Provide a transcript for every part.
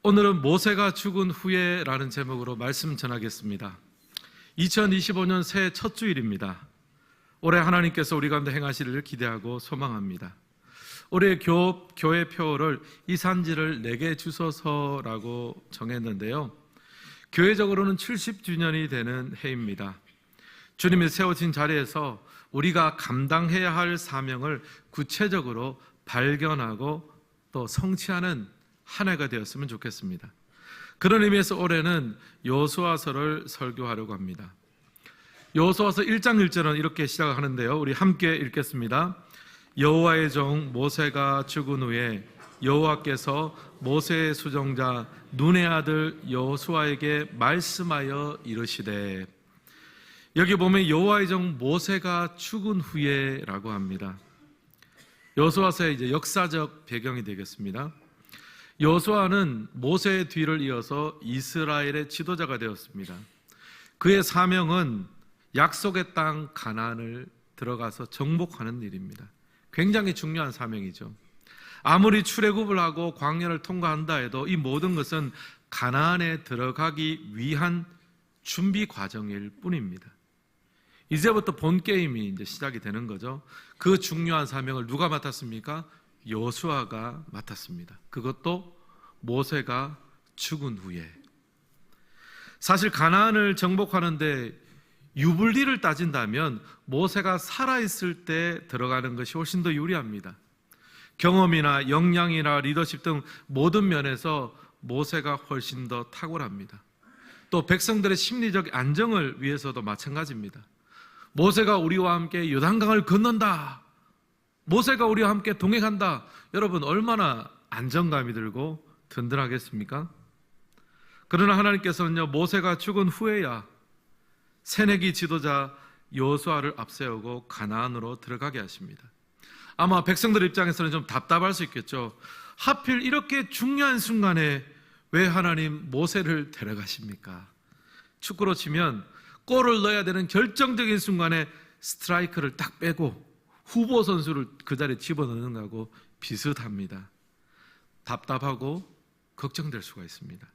오늘은 모세가 죽은 후에라는 제목으로 말씀 전하겠습니다. 2025년 새해 첫 주일입니다. 올해 하나님께서 우리 가운데 행하시리를 기대하고 소망합니다. 올해 교회 표어를 이 산지를 내게 주소서라고 정했는데요. 교회적으로는 70주년이 되는 해입니다. 주님이 세워진 자리에서 우리가 감당해야 할 사명을 구체적으로 발견하고 또 성취하는 한 해가 되었으면 좋겠습니다. 그런 의미에서 올해는 여호수아서를 설교하려고 합니다. 여호수아서 1장 1절은 이렇게 시작하는데요. 우리 함께 읽겠습니다. 여호와의 종 모세가 죽은 후에 여호와께서 모세의 수종자 눈의 아들 여호수아에게 말씀하여 이르시되, 여기 보면 여호와의 종 모세가 죽은 후에라고 합니다. 여호수아서의 이제 역사적 배경이 되겠습니다. 여호수아는 모세의 뒤를 이어서 이스라엘의 지도자가 되었습니다. 그의 사명은 약속의 땅 가나안을 들어가서 정복하는 일입니다. 굉장히 중요한 사명이죠. 아무리 출애굽을 하고 광야를 통과한다 해도 이 모든 것은 가나안에 들어가기 위한 준비 과정일 뿐입니다. 이제부터 본 게임이 이제 시작이 되는 거죠. 그 중요한 사명을 누가 맡았습니까? 여호수아가 맡았습니다. 그것도 모세가 죽은 후에. 사실 가나안을 정복하는데 유불리를 따진다면 모세가 살아있을 때 들어가는 것이 훨씬 더 유리합니다. 경험이나 역량이나 리더십 등 모든 면에서 모세가 훨씬 더 탁월합니다. 또 백성들의 심리적 안정을 위해서도 마찬가지입니다. 모세가 우리와 함께 요단강을 건넌다, 모세가 우리와 함께 동행한다. 여러분 얼마나 안정감이 들고 든든하겠습니까? 그러나 하나님께서는요, 모세가 죽은 후에야 새내기 지도자 여호수아를 앞세우고 가나안으로 들어가게 하십니다. 아마 백성들 입장에서는 좀 답답할 수 있겠죠. 하필 이렇게 중요한 순간에 왜 하나님 모세를 데려가십니까? 축구로 치면 골을 넣어야 되는 결정적인 순간에 스트라이크를 딱 빼고 후보 선수를 그 자리에 집어넣는 거하고 비슷합니다. 답답하고 걱정될 수가 있습니다.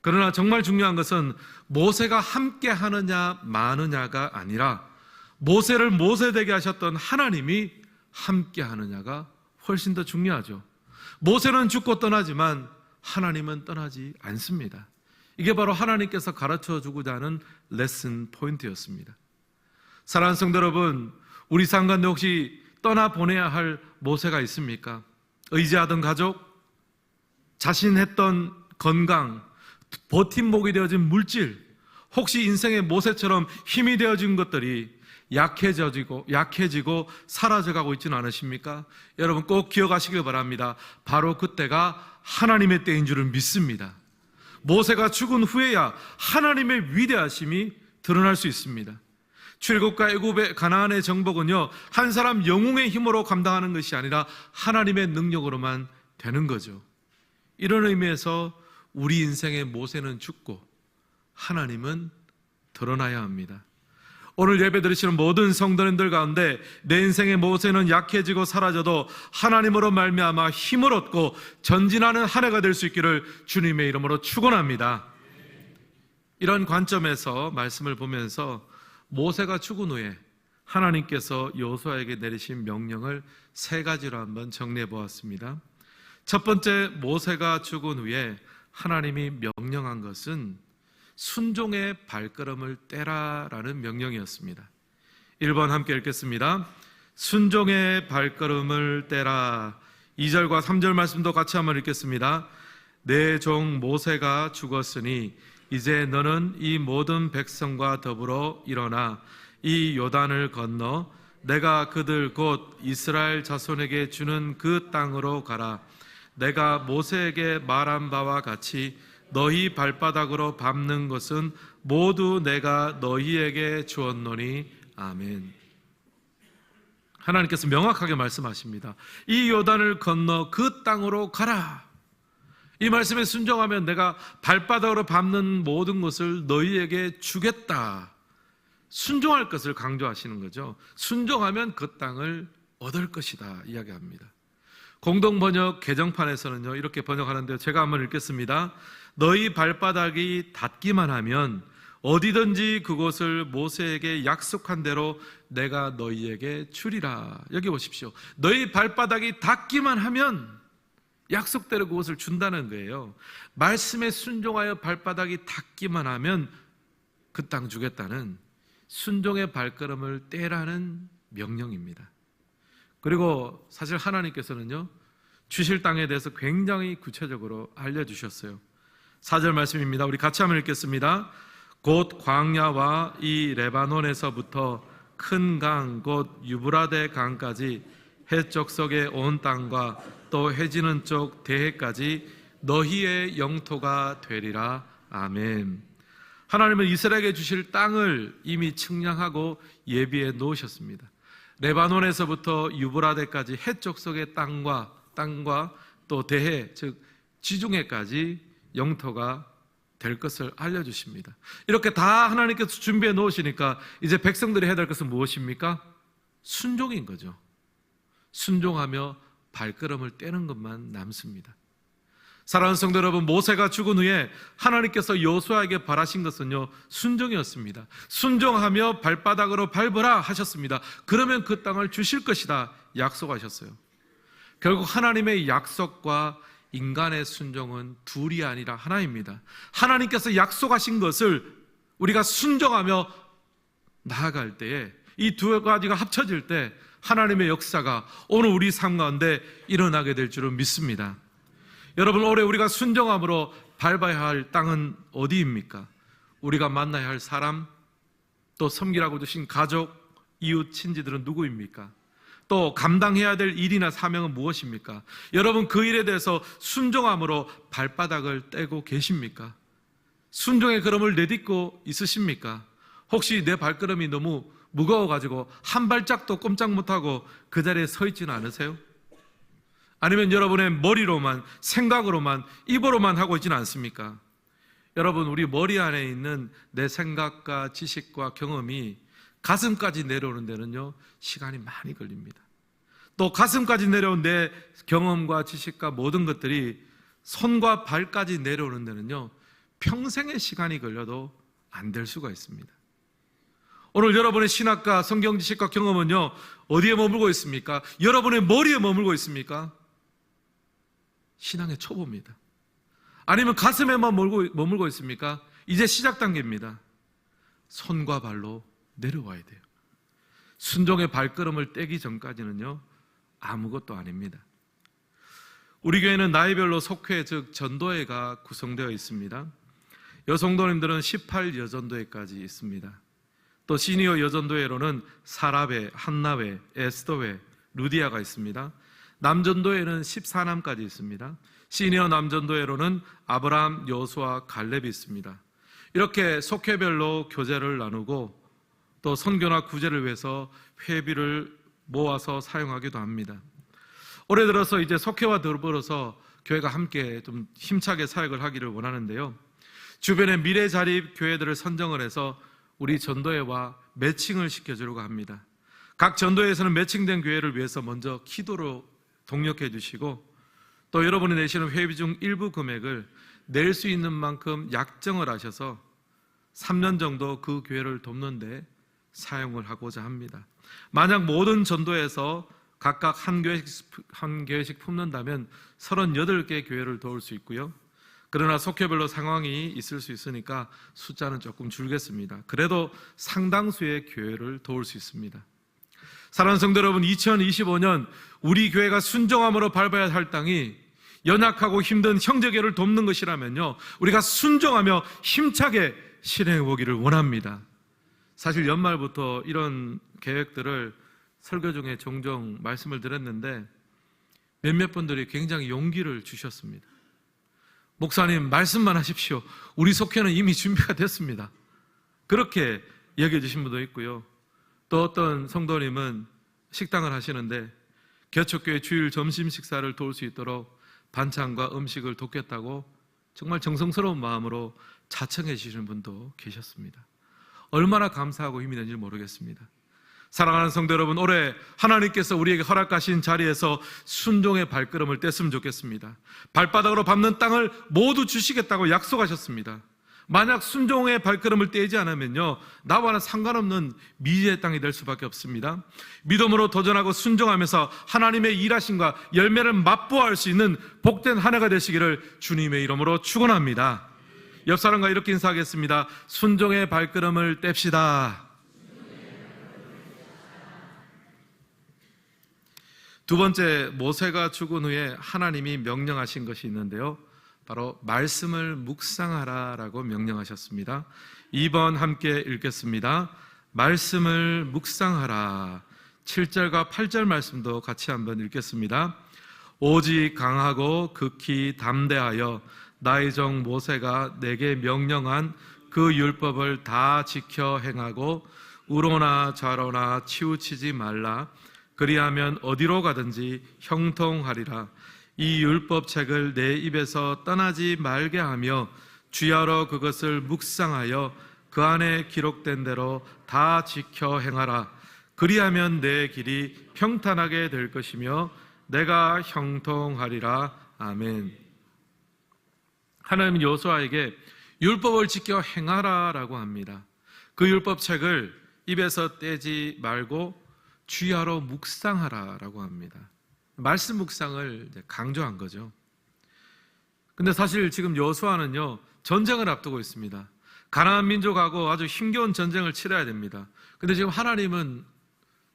그러나 정말 중요한 것은 모세가 함께 하느냐 마느냐가 아니라 모세를 모세되게 하셨던 하나님이 함께 하느냐가 훨씬 더 중요하죠. 모세는 죽고 떠나지만 하나님은 떠나지 않습니다. 이게 바로 하나님께서 가르쳐 주고자 하는 레슨 포인트였습니다. 사랑하는 성도 여러분, 우리 삶 가운데 혹시 떠나보내야 할 모세가 있습니까? 의지하던 가족, 자신했던 건강, 버팀목이 되어진 물질, 혹시 인생의 모세처럼 힘이 되어진 것들이 약해지고 사라져가고 있지는 않으십니까? 여러분 꼭 기억하시길 바랍니다. 바로 그때가 하나님의 때인 줄을 믿습니다. 모세가 죽은 후에야 하나님의 위대하심이 드러날 수 있습니다. 출애굽과 애굽의 가나안의 정복은요, 한 사람 영웅의 힘으로 감당하는 것이 아니라 하나님의 능력으로만 되는 거죠. 이런 의미에서 우리 인생의 모세는 죽고 하나님은 드러나야 합니다. 오늘 예배 드리시는 모든 성도님들 가운데 내 인생의 모세는 약해지고 사라져도 하나님으로 말미암아 힘을 얻고 전진하는 한 해가 될 수 있기를 주님의 이름으로 축원합니다. 이런 관점에서 말씀을 보면서 모세가 죽은 후에 하나님께서 여호수아에게 내리신 명령을 세 가지로 한번 정리해 보았습니다. 첫 번째, 모세가 죽은 후에 하나님이 명령한 것은 순종의 발걸음을 떼라라는 명령이었습니다. 1번 함께 읽겠습니다. 순종의 발걸음을 떼라. 2절과 3절 말씀도 같이 한번 읽겠습니다. 내 종 모세가 죽었으니 이제 너는 이 모든 백성과 더불어 일어나 이 요단을 건너 내가 그들 곧 이스라엘 자손에게 주는 그 땅으로 가라. 내가 모세에게 말한 바와 같이 너희 발바닥으로 밟는 것은 모두 내가 너희에게 주었노니 아멘. 하나님께서 명확하게 말씀하십니다. 이 요단을 건너 그 땅으로 가라. 이 말씀에 순종하면 내가 발바닥으로 밟는 모든 것을 너희에게 주겠다. 순종할 것을 강조하시는 거죠. 순종하면 그 땅을 얻을 것이다 이야기합니다. 공동번역 개정판에서는요 이렇게 번역하는데요, 제가 한번 읽겠습니다. 너희 발바닥이 닿기만 하면 어디든지 그곳을 모세에게 약속한 대로 내가 너희에게 주리라. 여기 보십시오. 너희 발바닥이 닿기만 하면 약속대로 그것을 준다는 거예요. 말씀에 순종하여 발바닥이 닿기만 하면 그 땅 주겠다는 순종의 발걸음을 떼라는 명령입니다. 그리고 사실 하나님께서는요 주실 땅에 대해서 굉장히 구체적으로 알려주셨어요. 4절 말씀입니다. 우리 같이 한번 읽겠습니다. 곧 광야와 이 레바논에서부터 큰 강 곧 유브라데 강까지 해적석의 온 땅과 또 해지는 쪽 대해까지 너희의 영토가 되리라. 아멘. 하나님은 이스라엘에게 주실 땅을 이미 측량하고 예비해 놓으셨습니다. 레바논에서부터 유브라데까지 해적석의 땅과 또 대해 즉 지중해까지 영토가 될 것을 알려주십니다. 이렇게 다 하나님께서 준비해 놓으시니까 이제 백성들이 해야 될 것은 무엇입니까? 순종인 거죠. 순종하며 발걸음을 떼는 것만 남습니다. 사랑하는 성도 여러분, 모세가 죽은 후에 하나님께서 여호수아에게 바라신 것은요 순종이었습니다. 순종하며 발바닥으로 밟으라 하셨습니다. 그러면 그 땅을 주실 것이다 약속하셨어요. 결국 하나님의 약속과 인간의 순종은 둘이 아니라 하나입니다. 하나님께서 약속하신 것을 우리가 순종하며 나아갈 때에 이 두 가지가 합쳐질 때 하나님의 역사가 오늘 우리 삶 가운데 일어나게 될 줄은 믿습니다. 여러분, 올해 우리가 순종함으로 밟아야 할 땅은 어디입니까? 우리가 만나야 할 사람, 또 섬기라고 주신 가족, 이웃, 친지들은 누구입니까? 또 감당해야 될 일이나 사명은 무엇입니까? 여러분, 그 일에 대해서 순종함으로 발바닥을 떼고 계십니까? 순종의 걸음을 내딛고 있으십니까? 혹시 내 발걸음이 너무 무거워가지고 한 발짝도 꼼짝 못하고 그 자리에 서 있지는 않으세요? 아니면 여러분의 머리로만, 생각으로만, 입으로만 하고 있지는 않습니까? 여러분, 우리 머리 안에 있는 내 생각과 지식과 경험이 가슴까지 내려오는 데는요 시간이 많이 걸립니다. 또 가슴까지 내려온 내 경험과 지식과 모든 것들이 손과 발까지 내려오는 데는요 평생의 시간이 걸려도 안 될 수가 있습니다. 오늘 여러분의 신학과 성경 지식과 경험은요 어디에 머물고 있습니까? 여러분의 머리에 머물고 있습니까? 신앙의 초보입니다. 아니면 가슴에만 머물고 있습니까? 이제 시작 단계입니다. 손과 발로 내려와야 돼요. 순종의 발걸음을 떼기 전까지는요 아무것도 아닙니다. 우리 교회는 나이별로 속회 즉 전도회가 구성되어 있습니다. 여성도님들은 18여전도회까지 있습니다. 또 시니어 여전도회로는 사라회, 한나회, 에스더회, 루디아가 있습니다. 남전도회는 14남까지 있습니다. 시니어 남전도회로는 아브라함, 여호수아, 갈렙이 있습니다. 이렇게 속회별로 교제를 나누고 또 선교나 구제를 위해서 회비를 모아서 사용하기도 합니다. 올해 들어서 이제 속회와 더불어서 교회가 함께 좀 힘차게 사역을 하기를 원하는데요. 주변의 미래 자립 교회들을 선정을 해서 우리 전도회와 매칭을 시켜주려고 합니다. 각 전도회에서는 매칭된 교회를 위해서 먼저 기도로 동력해 주시고 또 여러분이 내시는 회비 중 일부 금액을 낼 수 있는 만큼 약정을 하셔서 3년 정도 그 교회를 돕는 데 사용을 하고자 합니다. 만약 모든 전도에서 각각 한 교회씩 품는다면 38개 교회를 도울 수 있고요. 그러나 속회별로 상황이 있을 수 있으니까 숫자는 조금 줄겠습니다. 그래도 상당수의 교회를 도울 수 있습니다. 사랑하는 성도 여러분, 2025년 우리 교회가 순종함으로 밟아야 할 땅이 연약하고 힘든 형제교회를 돕는 것이라면요 우리가 순종하며 힘차게 실행해 보기를 원합니다. 사실 연말부터 이런 계획들을 설교 중에 종종 말씀을 드렸는데 몇몇 분들이 굉장히 용기를 주셨습니다. 목사님, 말씀만 하십시오. 우리 속회는 이미 준비가 됐습니다. 그렇게 얘기해 주신 분도 있고요. 또 어떤 성도님은 식당을 하시는데 개척교회 주일 점심 식사를 도울 수 있도록 반찬과 음식을 돕겠다고 정말 정성스러운 마음으로 자청해 주시는 분도 계셨습니다. 얼마나 감사하고 힘이 되는지 모르겠습니다. 사랑하는 성도 여러분, 올해 하나님께서 우리에게 허락하신 자리에서 순종의 발걸음을 뗐으면 좋겠습니다. 발바닥으로 밟는 땅을 모두 주시겠다고 약속하셨습니다. 만약 순종의 발걸음을 떼지 않으면요, 나와는 상관없는 미지의 땅이 될 수밖에 없습니다. 믿음으로 도전하고 순종하면서 하나님의 일하심과 열매를 맛보아할 수 있는 복된 한 해가 되시기를 주님의 이름으로 축원합니다. 옆 사람과 이렇게 인사하겠습니다. 순종의 발걸음을 뗍시다. 두 번째, 모세가 죽은 후에 하나님이 명령하신 것이 있는데요, 바로 말씀을 묵상하라라고 명령하셨습니다. 2번 함께 읽겠습니다. 말씀을 묵상하라. 7절과 8절 말씀도 같이 한번 읽겠습니다. 오직 강하고 극히 담대하여 나의 종 모세가 내게 명령한 그 율법을 다 지켜 행하고 우로나 좌로나 치우치지 말라. 그리하면 어디로 가든지 형통하리라. 이 율법책을 내 입에서 떠나지 말게 하며 주야로 그것을 묵상하여 그 안에 기록된 대로 다 지켜 행하라. 그리하면 내 길이 평탄하게 될 것이며 내가 형통하리라. 아멘. 하나님은 여호수아에게 율법을 지켜 행하라라고 합니다. 그 율법책을 입에서 떼지 말고 주야로 묵상하라라고 합니다. 말씀 묵상을 강조한 거죠. 근데 사실 지금 여호수아는요, 전쟁을 앞두고 있습니다. 가나안 민족하고 아주 힘겨운 전쟁을 치러야 됩니다. 근데 지금 하나님은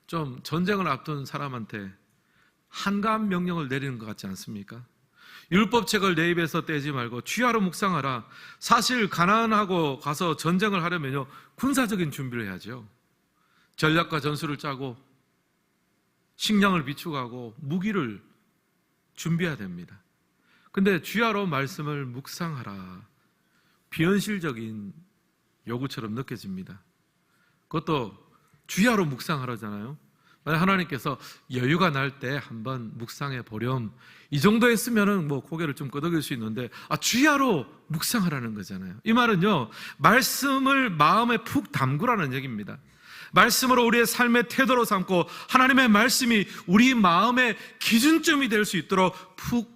좀 전쟁을 앞둔 사람한테 한가한 명령을 내리는 것 같지 않습니까? 율법책을 내 입에서 떼지 말고 주야로 묵상하라. 사실 가나안하고 가서 전쟁을 하려면요, 군사적인 준비를 해야죠. 전략과 전술을 짜고 식량을 비축하고 무기를 준비해야 됩니다. 근데 주야로 말씀을 묵상하라, 비현실적인 요구처럼 느껴집니다. 그것도 주야로 묵상하라잖아요. 만약 하나님께서 여유가 날 때 한번 묵상해 보렴, 이 정도 했으면은 뭐 고개를 좀 끄덕일 수 있는데, 주야로 묵상하라는 거잖아요. 이 말은요, 말씀을 마음에 푹 담그라는 얘기입니다. 말씀으로 우리의 삶의 태도로 삼고 하나님의 말씀이 우리 마음의 기준점이 될 수 있도록 푹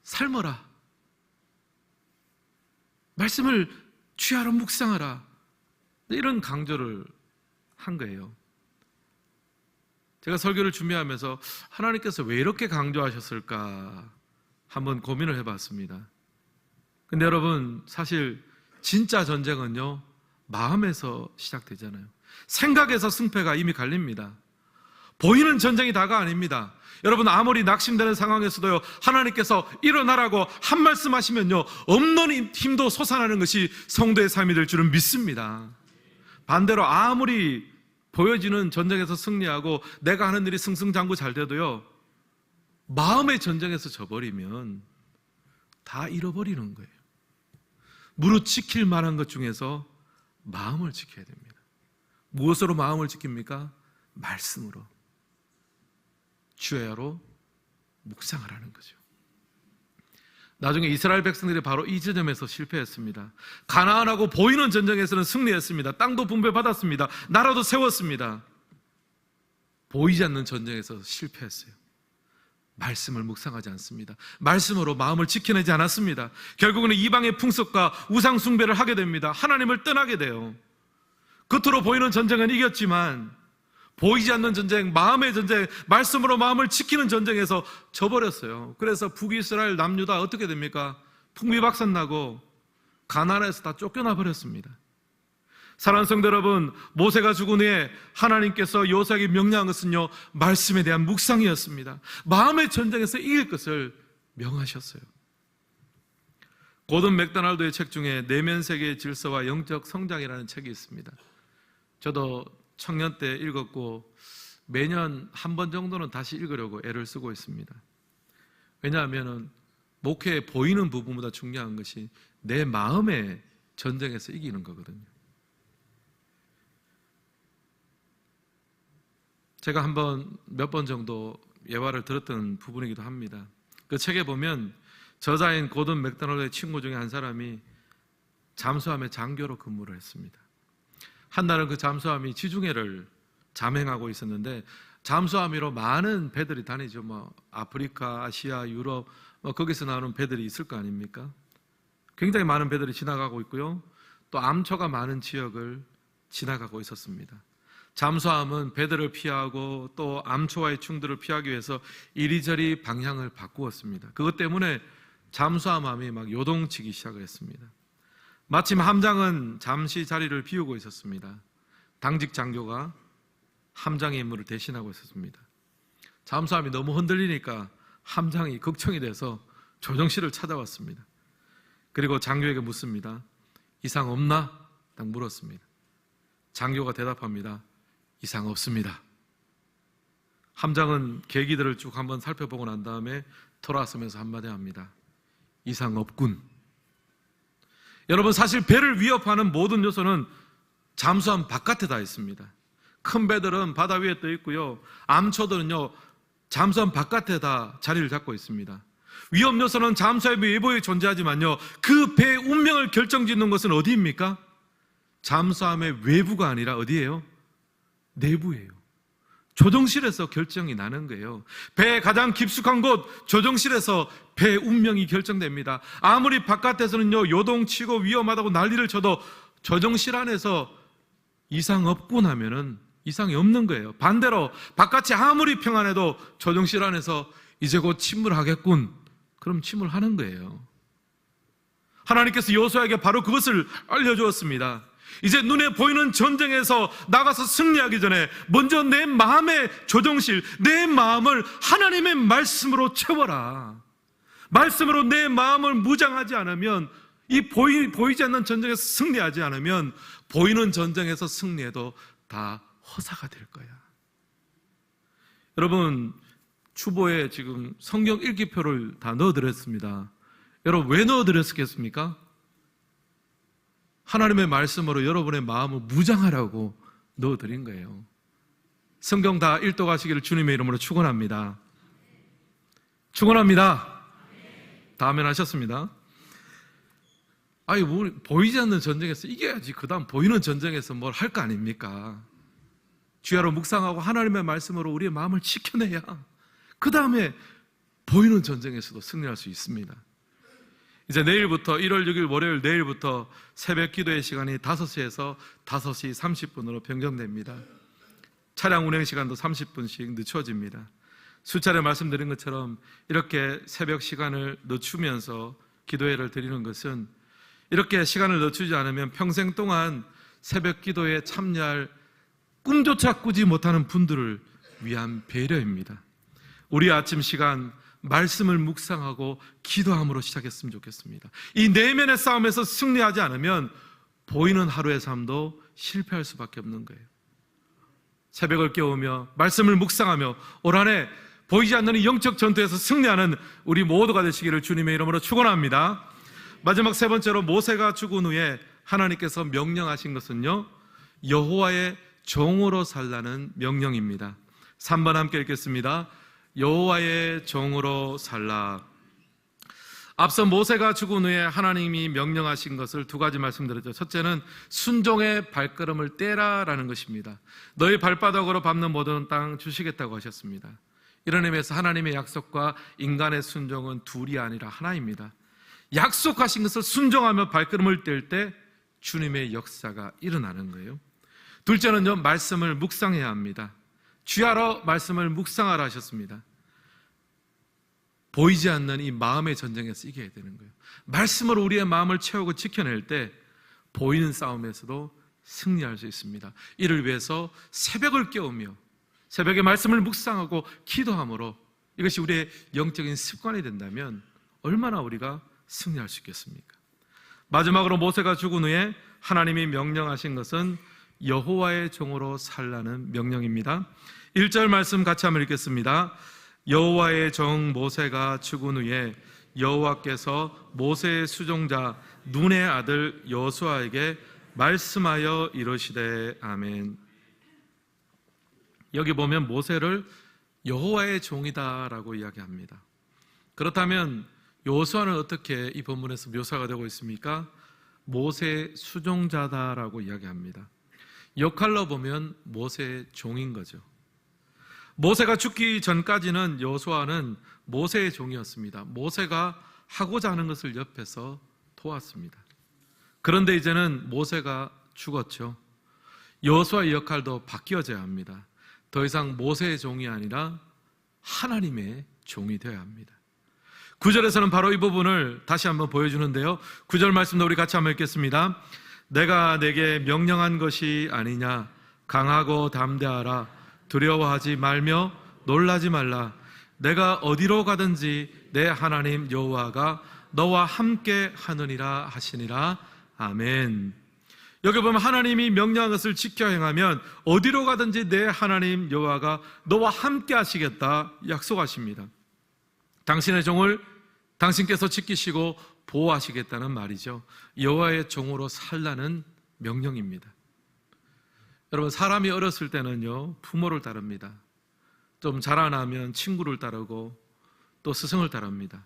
삶어라. 말씀을 주야로 묵상하라, 이런 강조를 한 거예요. 제가 설교를 준비하면서 하나님께서 왜 이렇게 강조하셨을까 한번 고민을 해봤습니다. 근데 여러분, 사실 진짜 전쟁은요, 마음에서 시작되잖아요. 생각에서 승패가 이미 갈립니다. 보이는 전쟁이 다가 아닙니다. 여러분, 아무리 낙심되는 상황에서도요, 하나님께서 일어나라고 한 말씀 하시면요, 없는 힘도 솟아나는 것이 성도의 삶이 될 줄은 믿습니다. 반대로 아무리 보여지는 전쟁에서 승리하고 내가 하는 일이 승승장구 잘 돼도요, 마음의 전쟁에서 져버리면 다 잃어버리는 거예요. 무릇 지킬 만한 것 중에서 마음을 지켜야 됩니다. 무엇으로 마음을 지킵니까? 말씀으로, 주야로 묵상하라는 거죠. 나중에 이스라엘 백성들이 바로 이 지점에서 실패했습니다. 가나안하고 보이는 전쟁에서는 승리했습니다. 땅도 분배받았습니다. 나라도 세웠습니다. 보이지 않는 전쟁에서 실패했어요. 말씀을 묵상하지 않습니다. 말씀으로 마음을 지켜내지 않았습니다. 결국은 이방의 풍습과 우상 숭배를 하게 됩니다. 하나님을 떠나게 돼요. 겉으로 보이는 전쟁은 이겼지만 보이지 않는 전쟁, 마음의 전쟁, 말씀으로 마음을 지키는 전쟁에서 져버렸어요. 그래서 북이스라엘 남유다 어떻게 됩니까? 풍비박산나고 가나안에서 다 쫓겨나 버렸습니다. 사랑하는 성도 여러분, 모세가 죽은 후에 하나님께서 여호수아에게 명령한 것은요, 말씀에 대한 묵상이었습니다. 마음의 전쟁에서 이길 것을 명하셨어요. 고든 맥도날드의 책 중에 내면 세계의 질서와 영적 성장이라는 책이 있습니다. 저도 청년 때 읽었고 매년 한 번 정도는 다시 읽으려고 애를 쓰고 있습니다. 왜냐하면 목회에 보이는 부분보다 중요한 것이 내 마음의 전쟁에서 이기는 거거든요. 제가 몇 번 정도 예화를 들었던 부분이기도 합니다. 그 책에 보면 저자인 고든 맥도날드의 친구 중에 한 사람이 잠수함의 장교로 근무를 했습니다. 한날은 그 잠수함이 지중해를 잠행하고 있었는데 잠수함으로 많은 배들이 다니죠. 아프리카, 아시아, 유럽 거기서 나오는 배들이 있을 거 아닙니까? 굉장히 많은 배들이 지나가고 있고요. 또 암초가 많은 지역을 지나가고 있었습니다. 잠수함은 배들을 피하고 또 암초와의 충돌을 피하기 위해서 이리저리 방향을 바꾸었습니다. 그것 때문에 잠수함이 막 요동치기 시작을 했습니다. 마침 함장은 잠시 자리를 비우고 있었습니다. 당직 장교가 함장의 임무를 대신하고 있었습니다. 잠수함이 너무 흔들리니까 함장이 걱정이 돼서 조정실을 찾아왔습니다. 그리고 장교에게 묻습니다. 이상 없나? 딱 물었습니다. 장교가 대답합니다. 이상 없습니다. 함장은 계기들을 쭉 한번 살펴보고 난 다음에 돌아서면서 한마디 합니다. 이상 없군. 여러분, 사실 배를 위협하는 모든 요소는 잠수함 바깥에 다 있습니다. 큰 배들은 바다 위에 떠 있고요. 암초들은요, 잠수함 바깥에 다 자리를 잡고 있습니다. 위험 요소는 잠수함 외부에 존재하지만요, 그 배의 운명을 결정짓는 것은 어디입니까? 잠수함의 외부가 아니라 어디예요? 내부예요. 조정실에서 결정이 나는 거예요. 배의 가장 깊숙한 곳 조정실에서 배의 운명이 결정됩니다. 아무리 바깥에서는요 요동치고 위험하다고 난리를 쳐도 조정실 안에서 이상 없고 나면은 이상이 없는 거예요. 반대로 바깥이 아무리 평안해도 조정실 안에서 이제 곧 침몰하겠군, 그럼 침몰하는 거예요. 하나님께서 여호수아에게 바로 그것을 알려주었습니다. 이제 눈에 보이는 전쟁에서 나가서 승리하기 전에 먼저 내 마음의 조정실, 내 마음을 하나님의 말씀으로 채워라. 말씀으로 내 마음을 무장하지 않으면, 이 보이지 않는 전쟁에서 승리하지 않으면 보이는 전쟁에서 승리해도 다 허사가 될 거야. 여러분, 추보에 지금 성경 읽기표를 다 넣어드렸습니다. 여러분, 왜 넣어드렸겠습니까? 하나님의 말씀으로 여러분의 마음을 무장하라고 넣어드린 거예요. 성경 다 읽도가시기를 주님의 이름으로 축원합니다. 축원합니다. 다 아멘 하셨습니다. 우리 보이지 않는 전쟁에서 이겨야지 그 다음 보이는 전쟁에서 뭘 할 거 아닙니까? 주야로 묵상하고 하나님의 말씀으로 우리의 마음을 지켜내야 그 다음에 보이는 전쟁에서도 승리할 수 있습니다. 이제 내일부터 1월 6일 월요일 내일부터 새벽 기도의 시간이 5시에서 5시 30분으로 변경됩니다. 차량 운행 시간도 30분씩 늦춰집니다. 수차례 말씀드린 것처럼 이렇게 새벽 시간을 늦추면서 기도회를 드리는 것은 이렇게 시간을 늦추지 않으면 평생 동안 새벽 기도에 참여할 꿈조차 꾸지 못하는 분들을 위한 배려입니다. 우리 아침 시간 말씀을 묵상하고 기도함으로 시작했으면 좋겠습니다. 이 내면의 싸움에서 승리하지 않으면 보이는 하루의 삶도 실패할 수밖에 없는 거예요. 새벽을 깨우며 말씀을 묵상하며 올 한 해 보이지 않는 이 영적 전투에서 승리하는 우리 모두가 되시기를 주님의 이름으로 축원합니다. 마지막 세 번째로, 모세가 죽은 후에 하나님께서 명령하신 것은요, 여호와의 종으로 살라는 명령입니다. 3번 함께 읽겠습니다. 여호와의 종으로 살라. 앞서 모세가 죽은 후에 하나님이 명령하신 것을 두 가지 말씀드렸죠. 첫째는 순종의 발걸음을 떼라라는 것입니다. 너희 발바닥으로 밟는 모든 땅 주시겠다고 하셨습니다. 이런 의미에서 하나님의 약속과 인간의 순종은 둘이 아니라 하나입니다. 약속하신 것을 순종하며 발걸음을 뗄 때 주님의 역사가 일어나는 거예요. 둘째는요, 말씀을 묵상해야 합니다. 주야로 말씀을 묵상하라 하셨습니다. 보이지 않는 이 마음의 전쟁에서 이겨야 되는 거예요. 말씀으로 우리의 마음을 채우고 지켜낼 때 보이는 싸움에서도 승리할 수 있습니다. 이를 위해서 새벽을 깨우며 새벽에 말씀을 묵상하고 기도함으로 이것이 우리의 영적인 습관이 된다면 얼마나 우리가 승리할 수 있겠습니까? 마지막으로 모세가 죽은 후에 하나님이 명령하신 것은 여호와의 종으로 살라는 명령입니다. 1절 말씀 같이 한번 읽겠습니다. 여호와의 종 모세가 죽은 후에 여호와께서 모세의 수종자 눈의 아들 여호수아에게 말씀하여 이르시되. 아멘. 여기 보면 모세를 여호와의 종이다라고 이야기합니다. 그렇다면 여호수아는 어떻게 이 본문에서 묘사가 되고 있습니까? 모세의 수종자다라고 이야기합니다. 역할로 보면 모세의 종인 거죠. 모세가 죽기 전까지는 여호수아는 모세의 종이었습니다. 모세가 하고자 하는 것을 옆에서 도왔습니다. 그런데 이제는 모세가 죽었죠. 여호수아의 역할도 바뀌어져야 합니다. 더 이상 모세의 종이 아니라 하나님의 종이 되어야 합니다. 9절에서는 바로 이 부분을 다시 한번 보여주는데요. 9절 말씀도 우리 같이 한번 읽겠습니다. 내가 내게 명령한 것이 아니냐. 강하고 담대하라. 두려워하지 말며 놀라지 말라. 내가 어디로 가든지 내 하나님 여호와가 너와 함께 하느니라 하시니라. 아멘. 여기 보면 하나님이 명령한 것을 지켜 행하면 어디로 가든지 내 하나님 여호와가 너와 함께 하시겠다 약속하십니다. 당신의 종을 당신께서 지키시고 보호하시겠다는 말이죠. 여호와의 종으로 살라는 명령입니다. 여러분, 사람이 어렸을 때는요, 부모를 따릅니다. 좀 자라나면 친구를 따르고 또 스승을 따릅니다.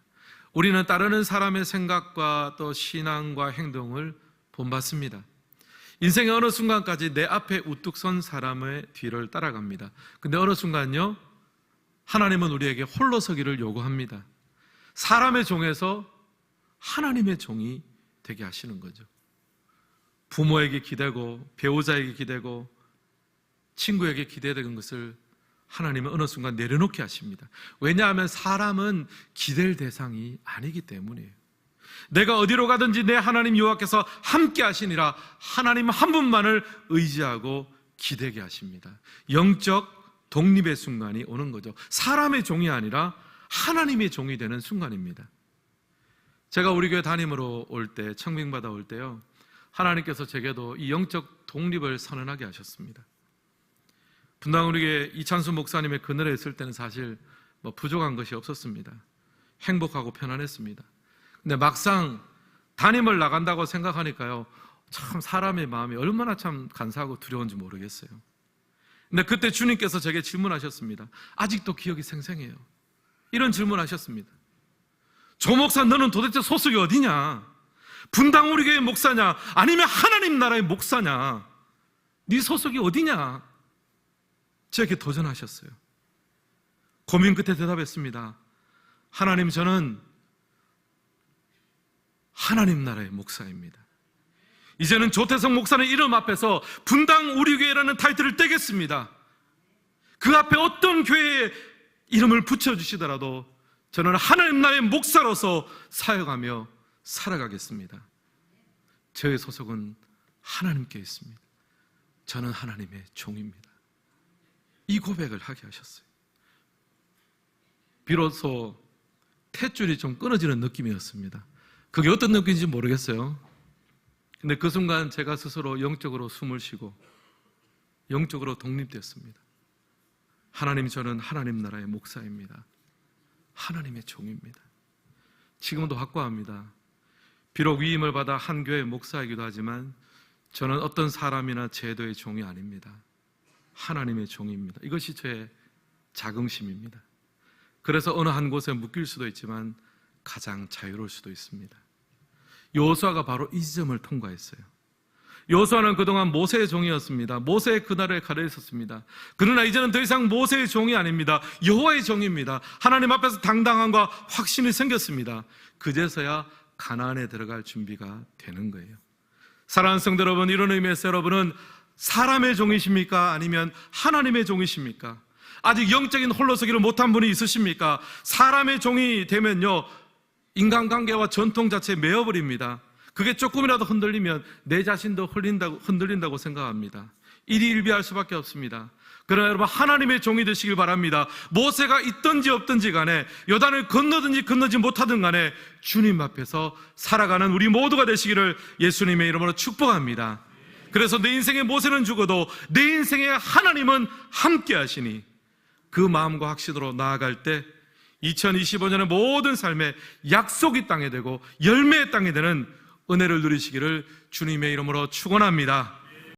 우리는 따르는 사람의 생각과 또 신앙과 행동을 본받습니다. 인생의 어느 순간까지 내 앞에 우뚝 선 사람의 뒤를 따라갑니다. 근데 어느 순간요, 하나님은 우리에게 홀로 서기를 요구합니다. 사람의 종에서 하나님의 종이 되게 하시는 거죠. 부모에게 기대고 배우자에게 기대고 친구에게 기대되는 것을 하나님은 어느 순간 내려놓게 하십니다. 왜냐하면 사람은 기댈 대상이 아니기 때문이에요. 내가 어디로 가든지 내 하나님 여호와께서 함께 하시니라. 하나님 한 분만을 의지하고 기대게 하십니다. 영적 독립의 순간이 오는 거죠. 사람의 종이 아니라 하나님의 종이 되는 순간입니다. 제가 우리 교회 담임으로 올 때, 청빙받아 올 때요, 하나님께서 제게도 이 영적 독립을 선언하게 하셨습니다. 분당 우리 교회 이찬수 목사님의 그늘에 있을 때는 사실 부족한 것이 없었습니다. 행복하고 편안했습니다. 근데 막상 담임을 나간다고 생각하니까요, 참 사람의 마음이 얼마나 참 간사하고 두려운지 모르겠어요. 근데 그때 주님께서 제게 질문하셨습니다. 아직도 기억이 생생해요. 이런 질문하셨습니다. 조 목사, 너는 도대체 소속이 어디냐? 분당 우리 교회 목사냐? 아니면 하나님 나라의 목사냐? 네 소속이 어디냐? 저에게 도전하셨어요. 고민 끝에 대답했습니다. 하나님, 저는 하나님 나라의 목사입니다. 이제는 조태성 목사는 이름 앞에서 분당 우리 교회라는 타이틀을 떼겠습니다. 그 앞에 어떤 교회의 이름을 붙여주시더라도 저는 하나님 나라의 목사로서 사역하며 살아가겠습니다. 저의 소속은 하나님께 있습니다. 저는 하나님의 종입니다. 이 고백을 하게 하셨어요. 비로소 탯줄이 좀 끊어지는 느낌이었습니다. 그게 어떤 느낌인지 모르겠어요. 근데 그 순간 제가 스스로 영적으로 숨을 쉬고 영적으로 독립됐습니다. 하나님, 저는 하나님 나라의 목사입니다. 하나님의 종입니다. 지금도 확고합니다. 비록 위임을 받아 한 교회의 목사이기도 하지만 저는 어떤 사람이나 제도의 종이 아닙니다. 하나님의 종입니다. 이것이 저의 자긍심입니다. 그래서 어느 한 곳에 묶일 수도 있지만 가장 자유로울 수도 있습니다. 여호수아가 바로 이 지점을 통과했어요. 여호수아는 그동안 모세의 종이었습니다. 모세의 그날에 가려 있었습니다. 그러나 이제는 더 이상 모세의 종이 아닙니다. 여호와의 종입니다. 하나님 앞에서 당당함과 확신이 생겼습니다. 그제서야 가나안에 들어갈 준비가 되는 거예요. 사랑하는 성도 여러분, 이런 의미에서 여러분은 사람의 종이십니까? 아니면 하나님의 종이십니까? 아직 영적인 홀로서기를 못한 분이 있으십니까? 사람의 종이 되면요, 인간관계와 전통 자체에 매여버립니다. 그게 조금이라도 흔들리면 내 자신도 흔들린다고 생각합니다. 일희일비할 수밖에 없습니다. 그러나 여러분, 하나님의 종이 되시길 바랍니다. 모세가 있든지 없든지 간에, 요단을 건너든지 건너지 못하든 간에 주님 앞에서 살아가는 우리 모두가 되시기를 예수님의 이름으로 축복합니다. 그래서 내 인생의 모세는 죽어도 내 인생의 하나님은 함께 하시니 그 마음과 확신으로 나아갈 때 2025년의 모든 삶의 약속이 땅에 되고 열매의 땅에 되는 은혜를 누리시기를 주님의 이름으로 축원합니다.